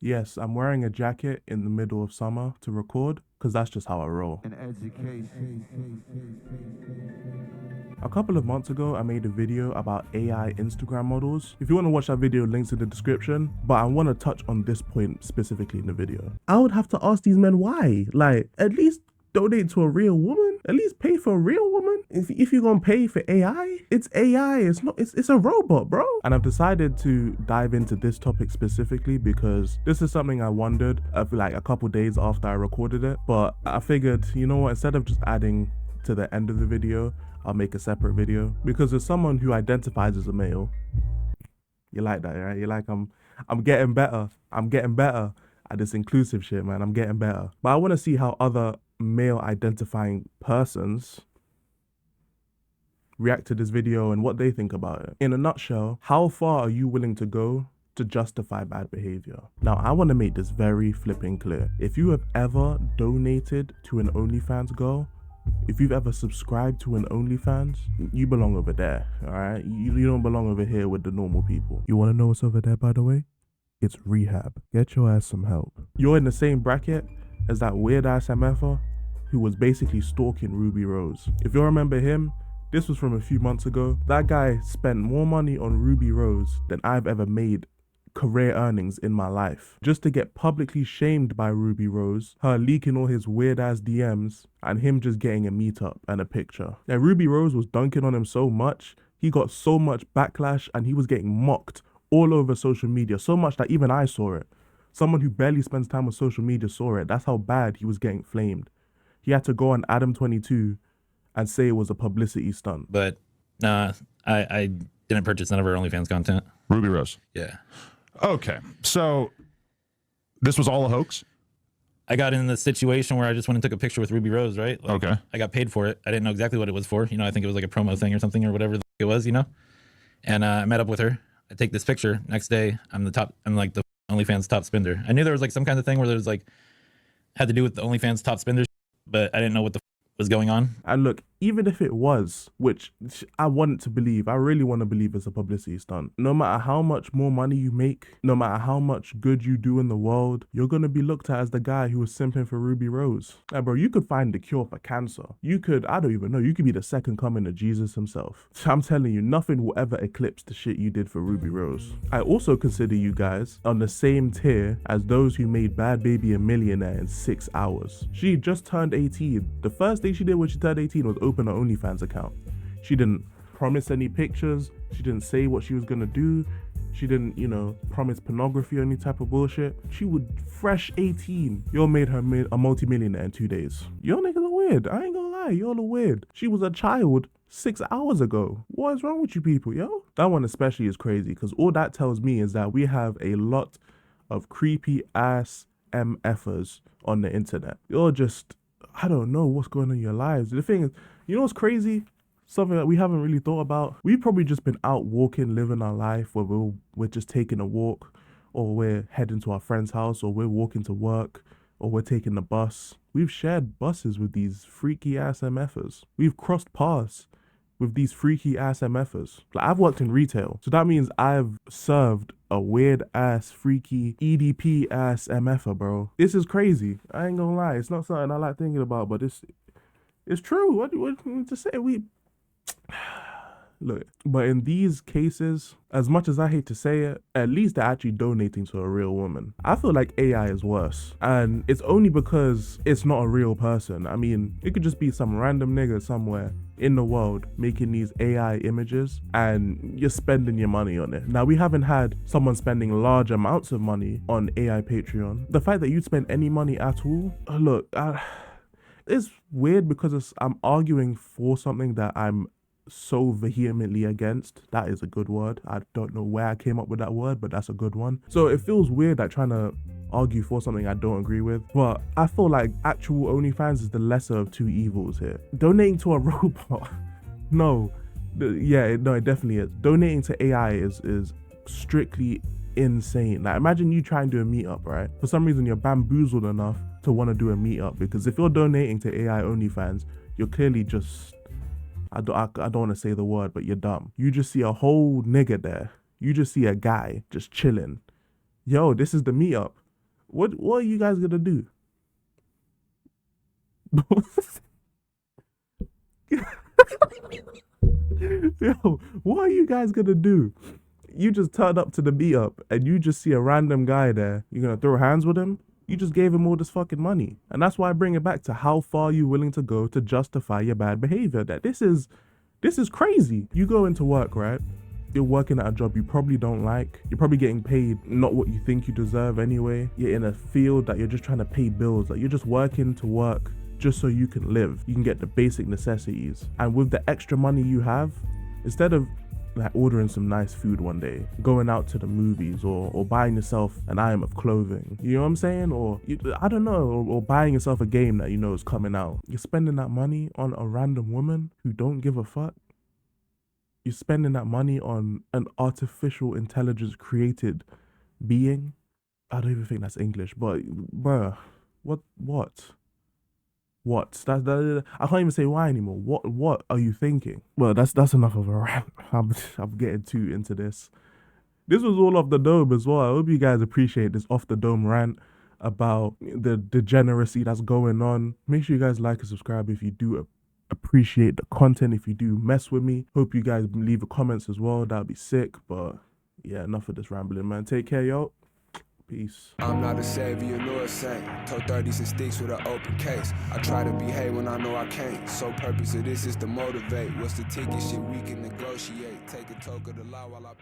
Yes, I'm wearing a jacket in the middle of summer to record because that's just how I roll. An education. A couple of months ago, I made a video about AI Instagram models. If you want to watch that video, links in the description, but I want to touch on this point specifically in the video. I would have to ask these men why. Like, at least donate to a real woman, at least pay for a real woman. If you're gonna pay for AI, it's AI, it's a robot, bro. And I've decided to dive into this topic specifically because this is something I wondered of like a couple days after I recorded it. But I figured, you know what, instead of just adding to the end of the video, I'll make a separate video because as someone who identifies as a male, you like that, right? You're like, I'm getting better. I'm getting better at this inclusive shit, man. I'm getting better. But I want to see how other male identifying persons react to this video and what they think about it. In a nutshell, how far are you willing to go to justify bad behavior? Now, I want to make this very flipping clear. If you have ever donated to an OnlyFans girl, if you've ever subscribed to an OnlyFans, you belong over there, all right? You don't belong over here with the normal people. You want to know what's over there, by the way? It's rehab. Get your ass some help. You're in the same bracket as that weird ass MFer who was basically stalking Rubi Rose. If you remember him, this was from a few months ago. That guy spent more money on Rubi Rose than I've ever made career earnings in my life, just to get publicly shamed by Rubi Rose, her leaking all his weird ass DMs, and him just getting a meetup and a picture. Now, Rubi Rose was dunking on him so much, he got so much backlash and he was getting mocked all over social media, so much that even I saw it. Someone who barely spends time on social media saw it. That's how bad he was getting flamed. He had to go on Adam22 and say it was a publicity stunt. But I didn't purchase none of her OnlyFans content. Rubi Rose. Yeah. Okay, so this was all a hoax? I got in the situation where I just went and took a picture with Rubi Rose, right? Like, Okay. I got paid for it. I didn't know exactly what it was for. You know, I think it was like a promo thing or something or whatever it was, you know? And I met up with her. I take this picture. Next day, I'm like the OnlyFans top spender. I knew there was like some kind of thing where there was like, had to do with the OnlyFans top spenders, but I didn't know what the was going on. And look, even if it was, which I want to believe, I really want to believe it's a publicity stunt. No matter how much more money you make, no matter how much good you do in the world, you're going to be looked at as the guy who was simping for Rubi Rose. Like, bro, you could find the cure for cancer. You could, I don't even know, you could be the second coming of Jesus himself. I'm telling you, nothing will ever eclipse the shit you did for Rubi Rose. I also consider you guys on the same tier as those who made Bhad Bhabie a millionaire in 6 hours. She just turned 18. The first thing she did when she turned 18 was open an OnlyFans account. She didn't promise any pictures. She didn't say what she was gonna do. She didn't, you know, promise pornography or any type of bullshit. She would fresh 18. Y'all made her a multi-millionaire in 2 days. Y'all niggas are weird. I ain't gonna lie, y'all are weird. She was a child 6 hours ago. What is wrong with you people, yo? That one especially is crazy because all that tells me is that we have a lot of creepy ass MFers on the internet. You're just, I don't know what's going on in your lives. The thing is, you know what's crazy? Something that we haven't really thought about. We've probably just been out walking, living our life where we're just taking a walk, or we're heading to our friend's house, or we're walking to work, or we're taking the bus. We've shared buses with these freaky ass MFers. We've crossed paths with these freaky ass MFers. Like, I've worked in retail, so that means I've served a weird ass, freaky, EDP ass MFer, bro. This is crazy. I ain't gonna lie. It's not something I like thinking about, but it's true. What to say? Look, but in these cases, as much as I hate to say it, at least they're actually donating to a real woman. I feel like AI is worse, and it's only because it's not a real person. I mean, it could just be some random nigga somewhere in the world making these AI images, and you're spending your money on it. Now, we haven't had someone spending large amounts of money on AI Patreon. The fact that you'd spend any money at all, look, it's weird because I'm arguing for something that I'm so vehemently against. That is a good word. I don't know where I came up with that word, but that's a good one. So it feels weird like trying to argue for something I don't agree with, but I feel like actual OnlyFans is the lesser of two evils here. Donating to a robot, no, it definitely is. Donating to AI is strictly insane. Like, imagine you try and do a meetup, right? For some reason you're bamboozled enough to want to do a meetup, because if you're donating to AI OnlyFans, you're clearly just, I don't want to say the word, but you're dumb. You just see a whole nigga there. You just see a guy just chilling. Yo, this is the meetup. What are you guys gonna do? Yo, what are you guys gonna do? You just turn up to the meetup and you just see a random guy there. You're gonna throw hands with him? You just gave him all this fucking money. And that's why I bring it back to how far you willing to go to justify your bad behavior. That this is crazy. You go into work, right? You're working at a job you probably don't like. You're probably getting paid not what you think you deserve anyway. You're in a field that you're just trying to pay bills. Like, you're just working to work just so you can live. You can get the basic necessities. And with the extra money you have, instead of like ordering some nice food one day, going out to the movies, or buying yourself an item of clothing, you know what I'm saying? Or I don't know, or buying yourself a game that you know is coming out. You're spending that money on a random woman who don't give a fuck. You're spending that money on an artificial intelligence created being. I don't even think that's English, but bruh, what? That I can't even say why anymore. What are you thinking? Well, that's enough of a rant. I'm getting too into this. This was all off the dome as well. I hope you guys appreciate this off the dome rant about the degeneracy that's going on. Make sure you guys like and subscribe if you do appreciate the content. If you do mess with me, hope you guys leave the comments as well. That'd be sick. But yeah, enough of this rambling, man. Take care, yo. Peace. I'm not a savior nor a saint. Told 30s and sticks with an open case. I try to behave when I know I can't. So purpose of this is to motivate. What's the ticket? Shit we can negotiate. Take a toke of the law while I